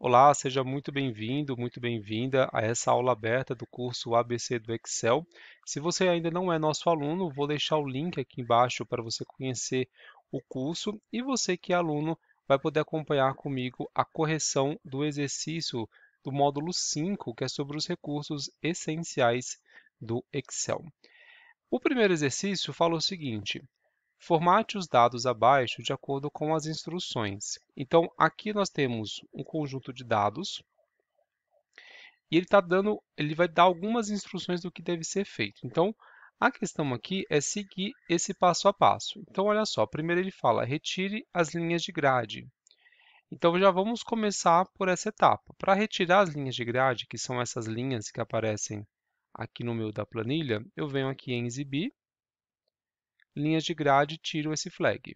Olá, seja muito bem-vindo, muito bem-vinda a essa aula aberta do curso ABC do Excel. Se você ainda não é nosso aluno, vou deixar o link aqui embaixo para você conhecer o curso e você que é aluno vai poder acompanhar comigo a correção do exercício do módulo 5, que é sobre os recursos essenciais do Excel. O primeiro exercício fala o seguinte: formate os dados abaixo de acordo com as instruções. Então, aqui nós temos um conjunto de dados e ele vai dar algumas instruções do que deve ser feito. Então, a questão aqui é seguir esse passo a passo. Então, olha só, primeiro ele fala, retire as linhas de grade. Então, já vamos começar por essa etapa. Para retirar as linhas de grade, que são essas linhas que aparecem aqui no meio da planilha, eu venho aqui em exibir, linhas de grade, tiro esse flag.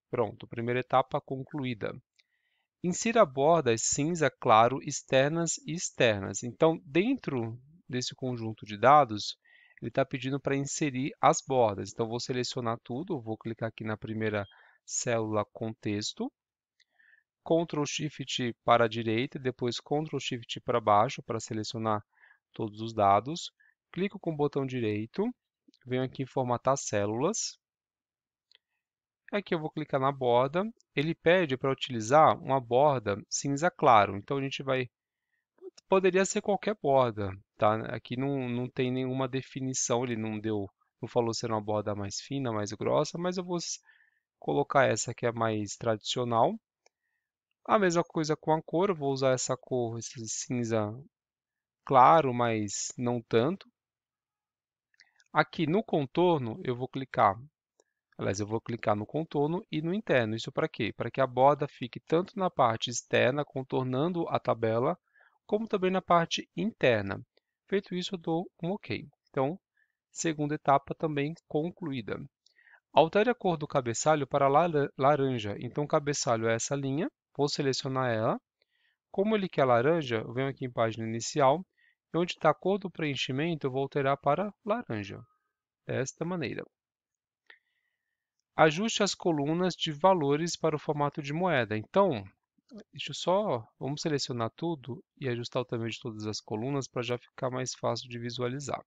Pronto, primeira etapa concluída. Insira bordas cinza claro externas e externas. Então, dentro desse conjunto de dados, ele está pedindo para inserir as bordas. Então, vou selecionar tudo, vou clicar aqui na primeira célula contexto, Ctrl Shift para a direita, depois Ctrl Shift para baixo para selecionar todos os dados. Clico com o botão direito, venho aqui em formatar células. Aqui eu vou clicar na borda. Ele pede para utilizar uma borda cinza claro. Então, a gente vai poderia ser qualquer borda, tá? Aqui não tem nenhuma definição, ele não falou se era uma borda mais fina, mais grossa, mas eu vou colocar essa que é mais tradicional. A mesma coisa com a cor, eu vou usar essa cor, esse cinza claro, mas não tanto. Aqui no contorno, eu vou clicar no contorno e no interno. Isso para quê? Para que a borda fique tanto na parte externa, contornando a tabela, como também na parte interna. Feito isso, eu dou um OK. Então, segunda etapa também concluída. Altere a cor do cabeçalho para laranja. Então, o cabeçalho é essa linha, vou selecionar ela. Como ele quer laranja, eu venho aqui em página inicial, e onde está a cor do preenchimento, eu vou alterar para laranja, desta maneira. Ajuste as colunas de valores para o formato de moeda. Então, vamos selecionar tudo e ajustar o tamanho de todas as colunas para já ficar mais fácil de visualizar.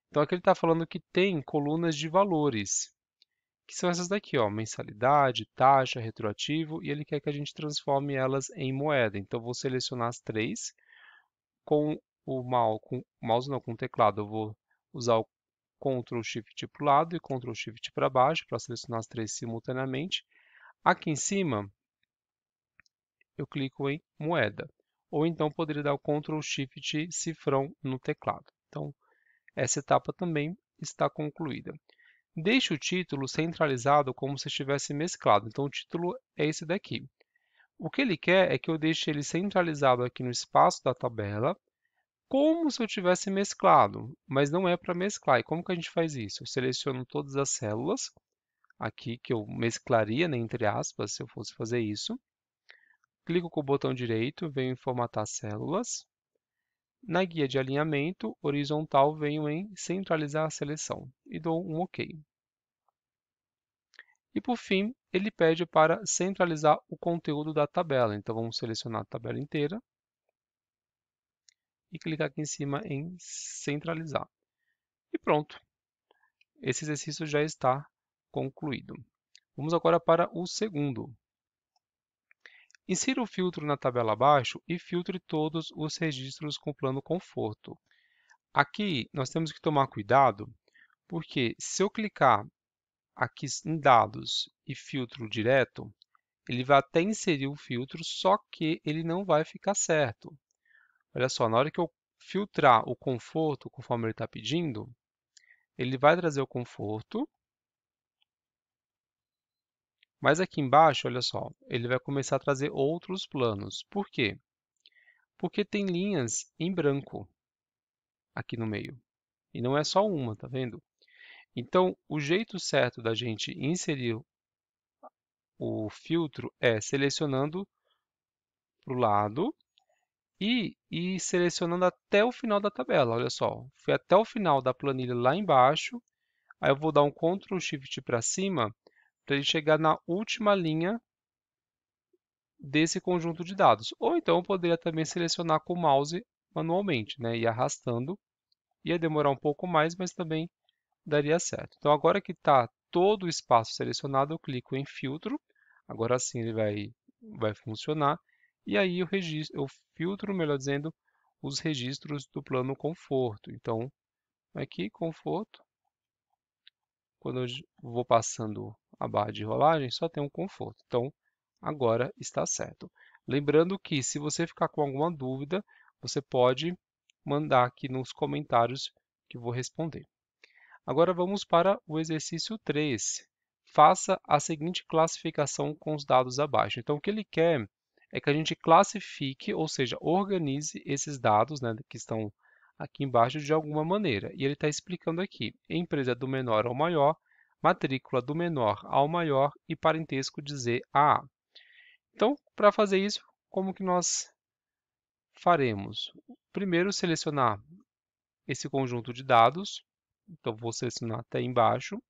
Então, aqui ele está falando que tem colunas de valores, que são essas daqui, ó, mensalidade, taxa, retroativo, e ele quer que a gente transforme elas em moeda. Então, vou selecionar as três. Com com o teclado, eu vou usar o Ctrl Shift para o lado e Ctrl Shift para baixo para selecionar as três simultaneamente. Aqui em cima, eu clico em moeda. Ou então poderia dar o Ctrl Shift cifrão no teclado. Então, essa etapa também está concluída. Deixe o título centralizado como se estivesse mesclado. Então, o título é esse daqui. O que ele quer é que eu deixe ele centralizado aqui no espaço da tabela, como se eu tivesse mesclado, mas não é para mesclar. E como que a gente faz isso? Eu seleciono todas as células, aqui que eu mesclaria, né, entre aspas, se eu fosse fazer isso. Clico com o botão direito, venho em formatar células. Na guia de alinhamento horizontal, venho em centralizar a seleção e dou um OK. E por fim, ele pede para centralizar o conteúdo da tabela. Então vamos selecionar a tabela inteira e clicar aqui em cima em centralizar. E pronto, esse exercício já está concluído. Vamos agora para o segundo. Insira o filtro na tabela abaixo e filtre todos os registros com plano conforto. Aqui nós temos que tomar cuidado, porque se eu clicar aqui em dados e filtro direto, ele vai até inserir o filtro, só que ele não vai ficar certo. Olha só, na hora que eu filtrar o conforto, conforme ele está pedindo, ele vai trazer o conforto, mas aqui embaixo, olha só, ele vai começar a trazer outros planos. Por quê? Porque tem linhas em branco aqui no meio. E não é só uma, tá vendo? Então, o jeito certo da gente inserir o filtro é selecionando para o lado e selecionando até o final da tabela. Olha só, fui até o final da planilha lá embaixo, aí eu vou dar um Ctrl Shift para cima para ele chegar na última linha desse conjunto de dados. Ou então eu poderia também selecionar com o mouse manualmente, né? Ir arrastando. Ia demorar um pouco mais, mas também daria certo. Então, agora que está todo o espaço selecionado, eu clico em filtro. Agora sim ele vai funcionar. E aí eu filtro, melhor dizendo, os registros do plano conforto. Então, aqui, conforto. Quando eu vou passando a barra de rolagem, só tem um conforto. Então, agora está certo. Lembrando que, se você ficar com alguma dúvida, você pode mandar aqui nos comentários que eu vou responder. Agora vamos para o exercício 3. Faça a seguinte classificação com os dados abaixo. Então, o que ele quer é que a gente classifique, ou seja, organize esses dados, né, que estão aqui embaixo de alguma maneira. E ele está explicando aqui: empresa do menor ao maior, matrícula do menor ao maior e parentesco de Z a A. Então, para fazer isso, como que nós faremos? Primeiro, selecionar esse conjunto de dados. Então, vou selecionar até embaixo.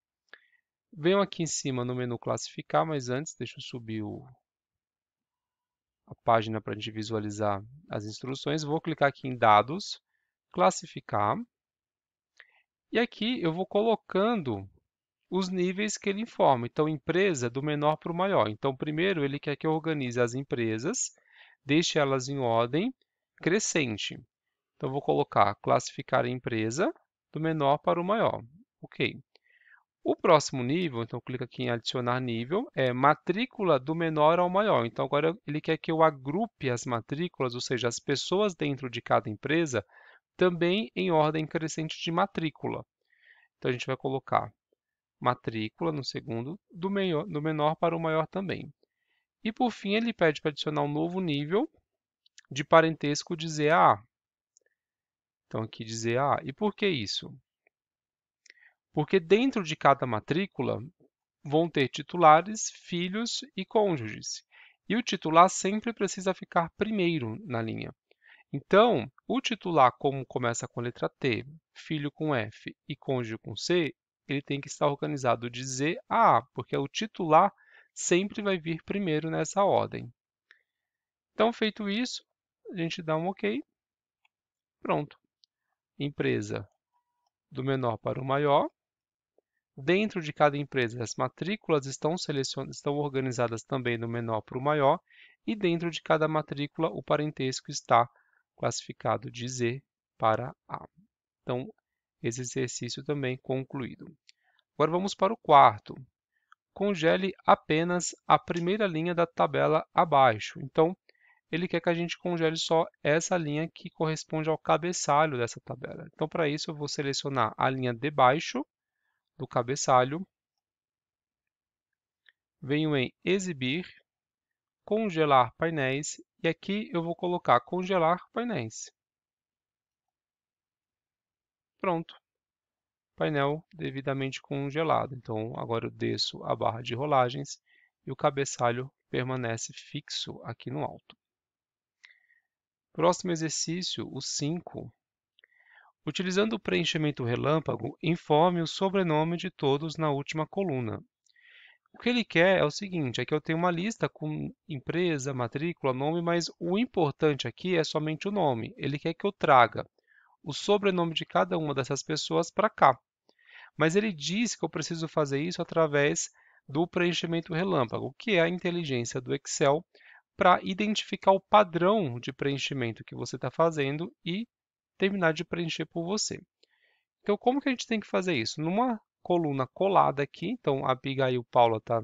Venho aqui em cima no menu classificar, mas antes deixa eu subir a página para a gente visualizar as instruções. Vou clicar aqui em dados, classificar. E aqui eu vou colocando os níveis que ele informa. Então, empresa do menor para o maior. Então, primeiro ele quer que eu organize as empresas, deixe elas em ordem crescente. Então, eu vou colocar classificar a empresa do menor para o maior. Ok. O próximo nível, então clica aqui em adicionar nível, é matrícula do menor ao maior. Então agora ele quer que eu agrupe as matrículas, ou seja, as pessoas dentro de cada empresa, também em ordem crescente de matrícula. Então a gente vai colocar matrícula no segundo, do menor para o maior também. E por fim ele pede para adicionar um novo nível de parentesco de Z a A. Então aqui de Z a A. E por que isso? Porque dentro de cada matrícula vão ter titulares, filhos e cônjuges. E o titular sempre precisa ficar primeiro na linha. Então, o titular, como começa com a letra T, filho com F e cônjuge com C, ele tem que estar organizado de Z a A, porque o titular sempre vai vir primeiro nessa ordem. Então, feito isso, a gente dá um OK. Pronto. Empresa do menor para o maior. Dentro de cada empresa, as matrículas estão organizadas também do menor para o maior, e dentro de cada matrícula, o parentesco está classificado de Z para A. Então, esse exercício também concluído. Agora vamos para o quarto. Congele apenas a primeira linha da tabela abaixo. Então, ele quer que a gente congele só essa linha que corresponde ao cabeçalho dessa tabela. Então, para isso, eu vou selecionar a linha de baixo do cabeçalho, venho em Exibir, Congelar painéis, e aqui eu vou colocar Congelar painéis. Pronto, painel devidamente congelado. Então, agora eu desço a barra de rolagens e o cabeçalho permanece fixo aqui no alto. Próximo exercício, o 5. Utilizando o preenchimento relâmpago, informe o sobrenome de todos na última coluna. O que ele quer é o seguinte, é que eu tenho uma lista com empresa, matrícula, nome, mas o importante aqui é somente o nome. Ele quer que eu traga o sobrenome de cada uma dessas pessoas para cá. Mas ele diz que eu preciso fazer isso através do preenchimento relâmpago, que é a inteligência do Excel para identificar o padrão de preenchimento que você está fazendo e terminar de preencher por você. Então, como que a gente tem que fazer isso? Numa coluna colada aqui, então a Abigail Paula está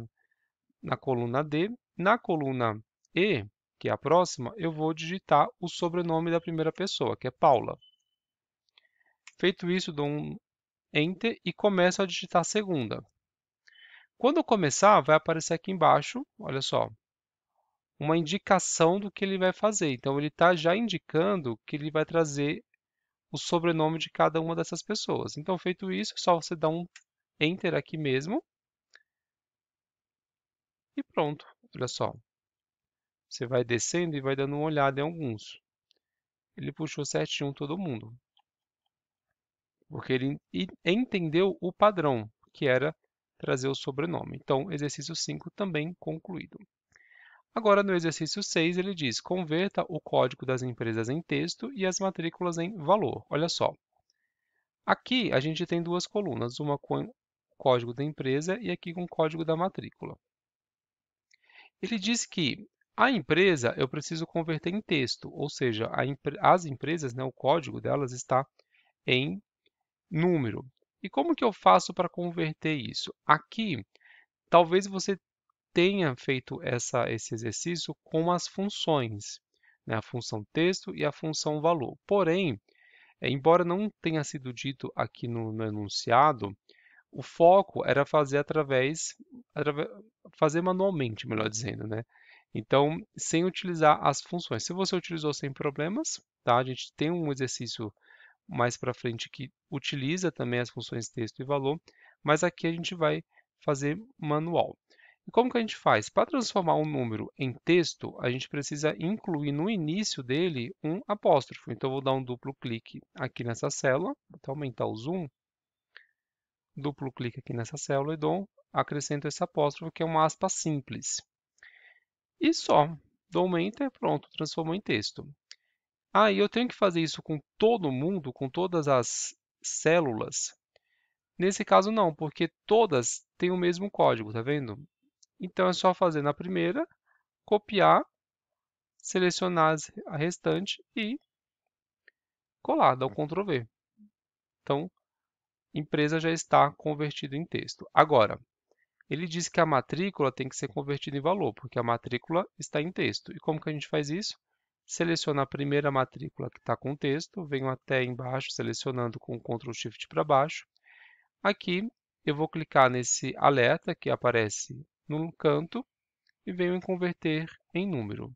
na coluna D. Na coluna E, que é a próxima, eu vou digitar o sobrenome da primeira pessoa, que é Paula. Feito isso, dou um Enter e começo a digitar a segunda. Quando eu começar, vai aparecer aqui embaixo, olha só, uma indicação do que ele vai fazer. Então, ele está já indicando que ele vai trazer o sobrenome de cada uma dessas pessoas. Então, feito isso, é só você dar um Enter aqui mesmo e pronto. Olha só, você vai descendo e vai dando uma olhada em alguns. Ele puxou certinho todo mundo, porque ele entendeu o padrão, que era trazer o sobrenome. Então, exercício 5 também concluído. Agora, no exercício 6, ele diz: converta o código das empresas em texto e as matrículas em valor. Olha só, aqui a gente tem duas colunas, uma com o código da empresa e aqui com o código da matrícula. Ele diz que a empresa eu preciso converter em texto, ou seja, as empresas, né, o código delas está em número. E como que eu faço para converter isso? Aqui, talvez você tenha feito esse exercício com as funções, né, a função texto e a função valor. Porém, embora não tenha sido dito aqui no enunciado, o foco era fazer fazer manualmente, melhor dizendo, né? Então, sem utilizar as funções. Se você utilizou sem problemas, tá? A gente tem um exercício mais para frente que utiliza também as funções texto e valor, mas aqui a gente vai fazer manual. E como que a gente faz? Para transformar um número em texto, a gente precisa incluir no início dele um apóstrofo. Então, eu vou dar um duplo clique aqui nessa célula, vou até aumentar o zoom, duplo clique aqui nessa célula e acrescento esse apóstrofo, que é uma aspa simples. E só, dou um Enter, pronto, transformou em texto. E eu tenho que fazer isso com todo mundo, com todas as células? Nesse caso não, porque todas têm o mesmo código, tá vendo? Então é só fazer na primeira, copiar, selecionar a restante e colar, dar o Ctrl V. Então, empresa já está convertido em texto. Agora, ele diz que a matrícula tem que ser convertida em valor, porque a matrícula está em texto. E como que a gente faz isso? Seleciona a primeira matrícula que está com texto, venho até embaixo, selecionando com Ctrl Shift para baixo. Aqui eu vou clicar nesse alerta que aparece no canto e venho em converter em número.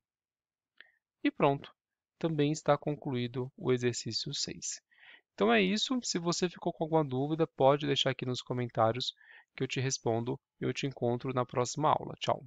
E pronto, também está concluído o exercício 6. Então é isso. Se você ficou com alguma dúvida, pode deixar aqui nos comentários que eu te respondo e eu te encontro na próxima aula. Tchau!